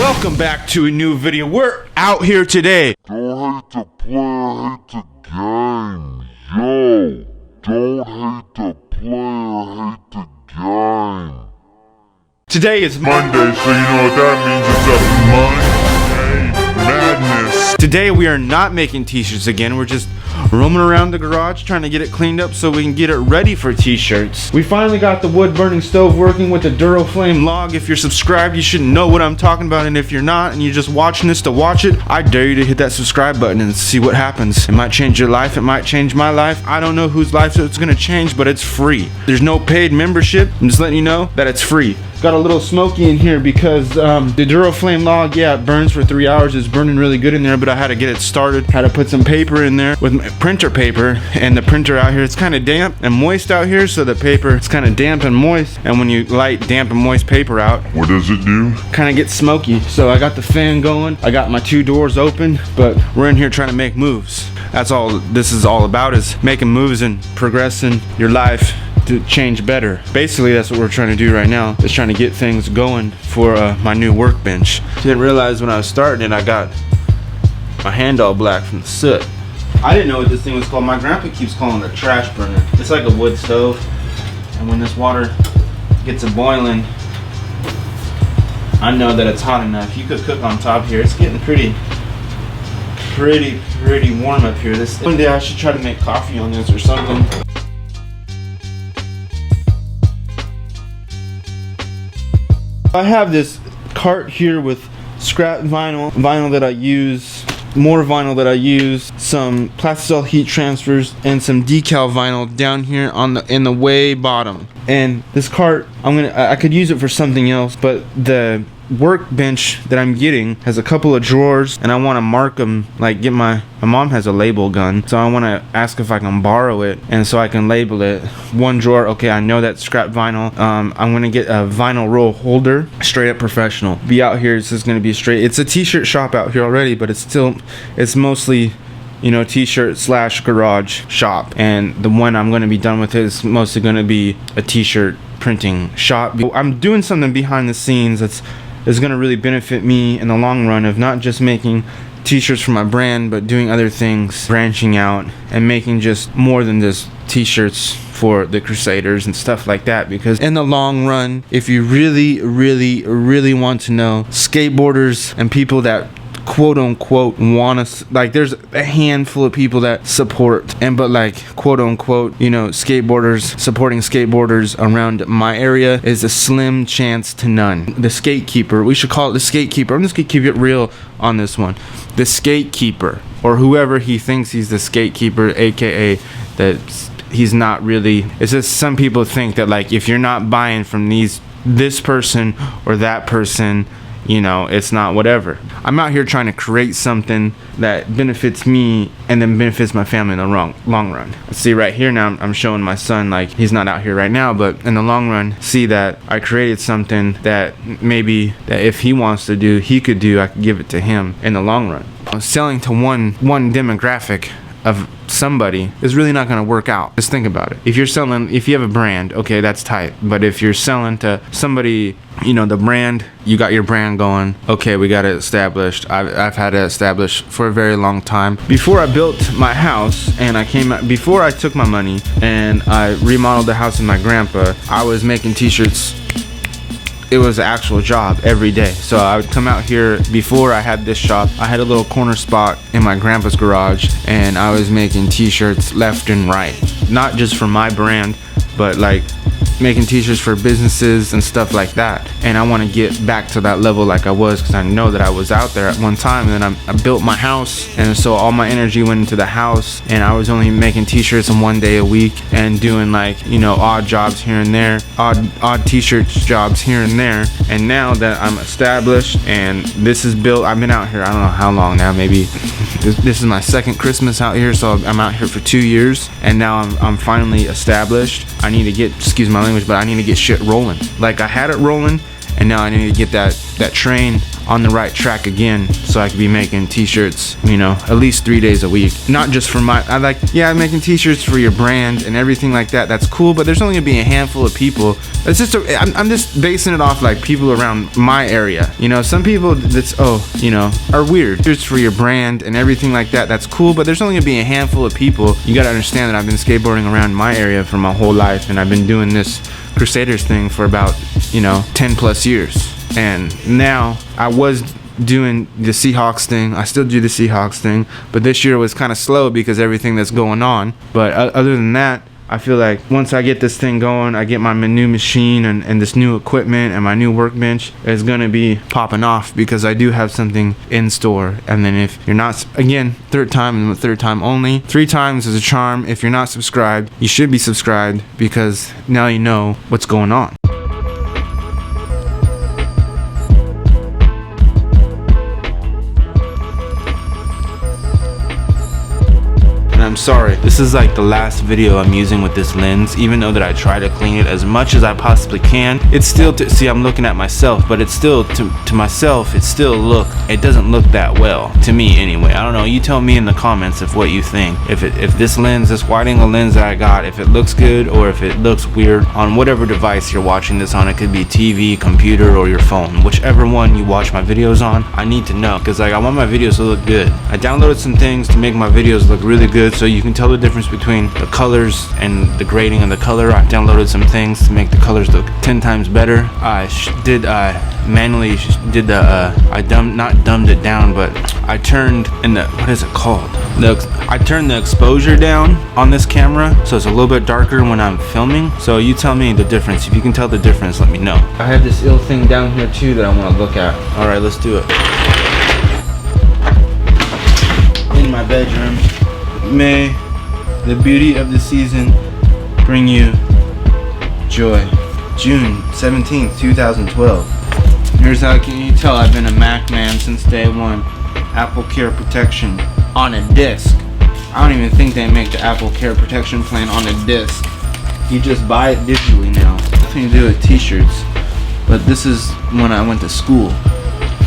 Welcome back to a new video. We're out here today. Don't hate the player, hate the game. Yo, don't hate the player, hate the game. Today is Monday, so you know what that means. It's a Monday madness. Today we are not making t-shirts again. We're just roaming around the garage trying to get it cleaned up so we can get it ready for t-shirts. We finally got the wood burning stove working with the Duraflame log. If you're subscribed, you should know what I'm talking about, and if you're not and you're just watching this to watch it, I dare you to hit that subscribe button and see what happens. It might change your life, it might change my life. I don't know whose life it's gonna change, but it's free. There's no paid membership. I'm just letting you know that it's free. Got a little smoky in here because the Duraflame log, yeah, it burns for 3 hours. It's burning really good in there, but I had to get it started. Had to put some paper in there with my printer paper, and the printer out here, it's kind of damp and moist out here, so the paper is kind of damp and moist, and when you light damp and moist paper out, What does it do? kind of gets smoky. So I got the fan going, I got my 2 doors open, but we're in here trying to make moves. That's all this is all about, is making moves and progressing your life to change better. Basically, that's what we're trying to do right now, is trying to get things going for my new workbench. Didn't realize when I was starting it, I got my hand all black from the soot. I didn't know what this thing was called. My grandpa keeps calling it a trash burner. It's like a wood stove, and when this water gets a boiling, I know that it's hot enough. You could cook on top here. It's getting pretty warm up here. One day I should try to make coffee on this or something. I have this cart here with scrap vinyl that I use, more vinyl that I use, some Plasticel heat transfers, and some decal vinyl down here in the way bottom. And this cart, I could use it for something else, but the workbench that I'm getting has a couple of drawers, and I want to mark them, like get my mom has a label gun, so I want to ask if I can borrow it, and so I can label it. One drawer, okay, I know that's scrap vinyl. I'm gonna get a vinyl roll holder, straight up professional. Be out here, it's just gonna be straight. It's a t-shirt shop out here already, but it's mostly, you know, t-shirt / garage shop, and the one I'm gonna be done with is mostly gonna be a t-shirt printing shop. I'm doing something behind the scenes that's going to really benefit me in the long run, of not just making t-shirts for my brand, but doing other things, branching out and making just more than just t-shirts for the Crusaders and stuff like that. Because in the long run, if you really want to know, skateboarders and people that quote unquote want us, like, there's a handful of people that support, but like quote unquote, you know, supporting skateboarders around my area is a slim chance to none. The Skatekeeper, we should call it the Skatekeeper. I'm just gonna keep it real on this one. The Skatekeeper, or whoever he thinks he's the Skatekeeper, aka that he's not really. It's just some people think that, like, if you're not buying from this person or that person, you know, it's not whatever. I'm out here trying to create something that benefits me and then benefits my family in the long run. See right here now, I'm showing my son, like, he's not out here right now, but in the long run, see that I created something that maybe that if he wants to do, he could do. I could give it to him in the long run. Selling to one demographic of somebody is really not going to work out. Just think about it. If you have a brand, okay, that's tight. But if you're selling to somebody, you know, the brand, you got your brand going, okay, we got it established. I've had it established for a very long time. Before I built my house and before I took my money and I remodeled the house with my grandpa, I was making t-shirts. It was an actual job every day. So I would come out here. Before I had this shop, I had a little corner spot in my grandpa's garage, and I was making t-shirts left and right. Not just for my brand, but like making t-shirts for businesses and stuff like that. And I want to get back to that level like I was, because I know that I was out there at one time. And then I built my house, and so all my energy went into the house, and I was only making t-shirts on 1 day a week and doing, like, you know, odd jobs here and there, odd t-shirt jobs here and there. And now that I'm established and this is built, I've been out here, I don't know how long now, maybe this is my second Christmas out here, so I'm out here for 2 years, and now I'm finally established. I need to get, excuse my language, but I need to get shit rolling. Like, I had it rolling, and now I need to get that train on the right track again, so I could be making t-shirts, you know, at least 3 days a week. Not just for I'm making t-shirts for your brand and everything like that. That's cool, but there's only gonna be a handful of people. It's just I'm just basing it off like people around my area. You know, some people are weird. It's for your brand and everything like that. That's cool, but there's only gonna be a handful of people. You gotta understand that I've been skateboarding around my area for my whole life, and I've been doing this Crusaders thing for about 10 plus years. And now I was doing the Seahawks thing. I still do the Seahawks thing, but this year was kind of slow because everything that's going on. But other than that, I feel like once I get this thing going, I get my new machine and this new equipment and my new workbench, is gonna be popping off, because I do have something in store. And then if you're not, again, third time only, 3 times is a charm. If you're not subscribed, you should be subscribed, because now you know what's going on. I'm sorry, this is like the last video I'm using with this lens, even though that I try to clean it as much as I possibly can. It's still, see, I'm looking at myself, but it's still, to myself, it doesn't look that well, to me anyway. I don't know, you tell me in the comments of what you think. If this lens, this wide angle lens that I got, if it looks good or if it looks weird on whatever device you're watching this on. It could be TV, computer, or your phone. Whichever one you watch my videos on, I need to know, because like I want my videos to look good. I downloaded some things to make my videos look really good, so you can tell the difference between the colors and the grading of the color. I downloaded some things to make the colors look 10 times better. I manually did not dumbed it down, but I turned what is it called? I turned the exposure down on this camera, so it's a little bit darker when I'm filming. So you tell me the difference. If you can tell the difference, let me know. I have this ill thing down here too that I want to look at. All right, let's do it. In my bedroom. May the beauty of the season bring you joy. June 17th, 2012. Here's how you tell I've been a Mac man since day one. Apple Care Protection on a disc. I don't even think they make the Apple Care Protection plan on a disc. You just buy it digitally now. Nothing to do with t-shirts. But this is when I went to school.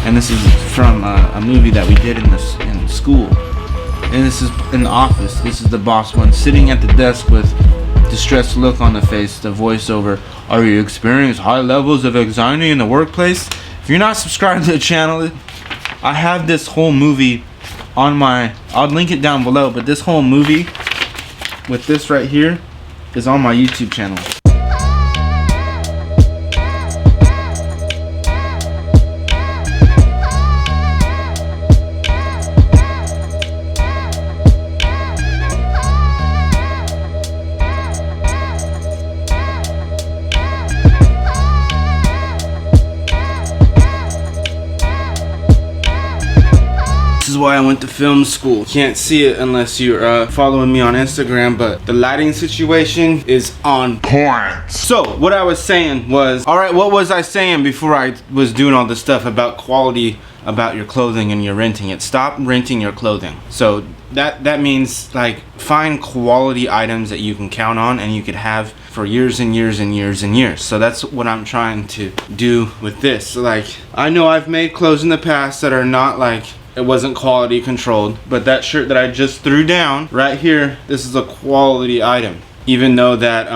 And this is from a movie that we did in school. And this is in the office. This is the boss one sitting at the desk with distressed look on the face. The voiceover. Are you experiencing high levels of anxiety in the workplace? If you're not subscribed to the channel, I have this whole movie on I'll link it down below, but this whole movie with this right here is on my YouTube channel. This is why I went to film school. Can't see it unless you're following me on Instagram, but the lighting situation is on point. So what I was saying was, alright, what was I saying before I was doing all this stuff about quality, about your clothing and you're renting it? Stop renting your clothing. So that means like find quality items that you can count on and you could have for years and years and years and years. So that's what I'm trying to do with this. So like, I know I've made clothes in the past that are not like, it wasn't quality controlled, but that shirt that I just threw down right here, this is a quality item. Even though that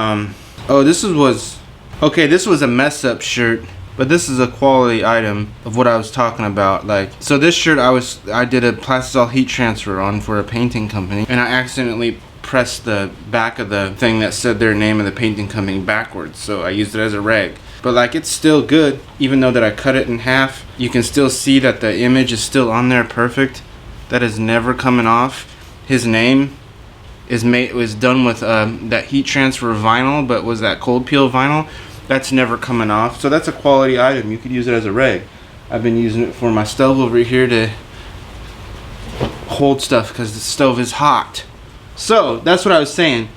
this was a mess up shirt, but this is a quality item of what I was talking about. Like, so this shirt I did a Plastisol heat transfer on for a painting company, and I accidentally pressed the back of the thing that said their name of the painting company backwards, so I used it as a rag. But like, it's still good, even though that I cut it in half. You can still see that the image is still on there perfect. That is never coming off. His name was done with that heat transfer vinyl, but was that cold peel vinyl. That's never coming off. So that's a quality item. You could use it as a rag. I've been using it for my stove over here to hold stuff because the stove is hot. So that's what I was saying.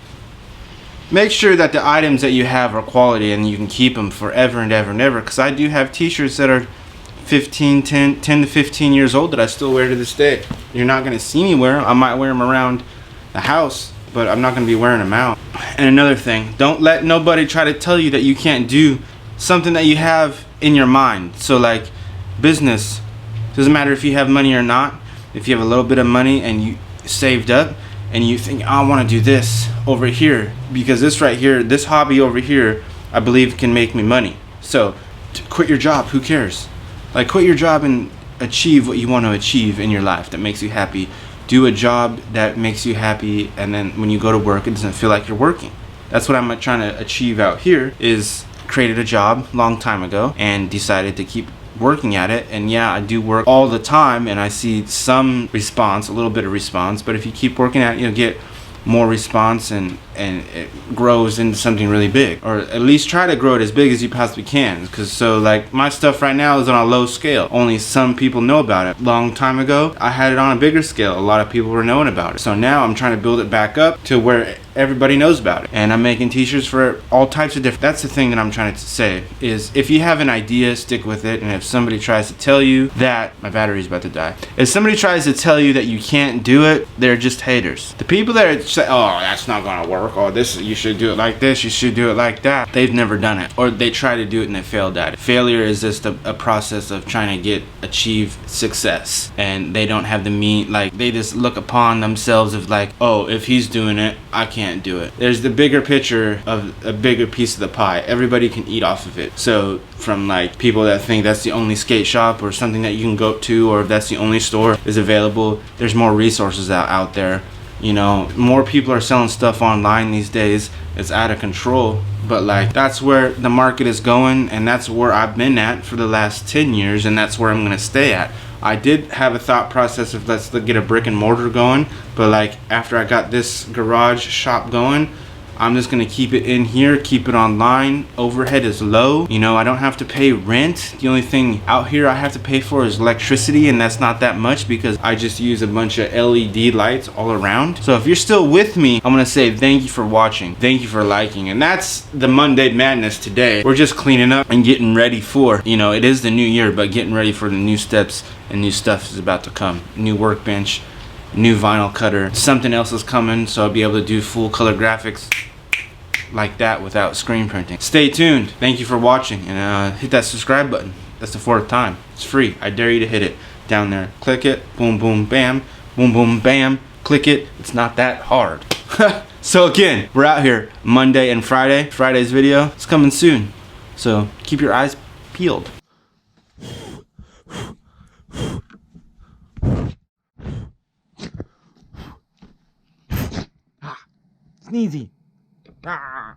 Make sure that the items that you have are quality and you can keep them forever and ever and ever. Because I do have t-shirts that are 10 to 15 years old that I still wear to this day. You're not going to see me wear them. I might wear them around the house, but I'm not going to be wearing them out. And another thing, don't let nobody try to tell you that you can't do something that you have in your mind. So like business, doesn't matter if you have money or not. If you have a little bit of money and you saved up and you think, I want to do this over here because this right here, this hobby over here, I believe can make me money. So quit your job, who cares? Like quit your job and achieve what you want to achieve in your life that makes you happy. Do a job that makes you happy, and then when you go to work, it doesn't feel like you're working. That's what I'm trying to achieve out here, is created a job long time ago and decided to keep working at it. And yeah, I do work all the time and I see some response, a little bit of response, but if you keep working at it, you'll get more response, and it grows into something really big, or at least try to grow it as big as you possibly can. Because so like my stuff right now is on a low scale, only some people know about it. Long time ago I had it on a bigger scale, a lot of people were knowing about it. So now I'm trying to build it back up to where everybody knows about it, and I'm making t-shirts for all types of different. That's the thing that I'm trying to say, is if you have an idea, stick with it. And if somebody tries to tell you that, my battery's about to die, if somebody tries to tell you that you can't do it, they're just haters. The people that say, oh, that's not gonna work, or this, you should do it like this, you should do it like that, they've never done it, or they try to do it and they failed at it. Failure is just a process of trying to achieve success, and they don't have the like they just look upon themselves of like, oh, if he's doing it, I can't do it. There's the bigger picture of a bigger piece of the pie. Everybody can eat off of it. So from like people that think that's the only skate shop or something that you can go to, or if that's the only store is available, there's more resources out there. You know, more people are selling stuff online these days. It's out of control, but like that's where the market is going, and that's where I've been at for the last 10 years, and that's where I'm gonna stay at. I did have a thought process of let's get a brick and mortar going, but like after I got this garage shop going, I'm just gonna keep it in here, keep it online. Overhead is low. You know, I don't have to pay rent. The only thing out here I have to pay for is electricity, and that's not that much because I just use a bunch of LED lights all around. So if you're still with me, I'm gonna say thank you for watching. Thank you for liking. And that's the Monday Madness today. We're just cleaning up and getting ready for, you know, it is the new year, but getting ready for the new steps and new stuff is about to come. New workbench, new vinyl cutter, something else is coming, so I'll be able to do full color graphics like that without screen printing. Stay tuned. Thank you for watching, and hit that subscribe button. That's the 4th time. It's free. I dare you to hit it down there. Click it. Boom, boom, bam. Boom, boom, bam. Click it. It's not that hard. So again, we're out here Monday and Friday. Friday's video is coming soon, so keep your eyes peeled. Sneezy. Ah.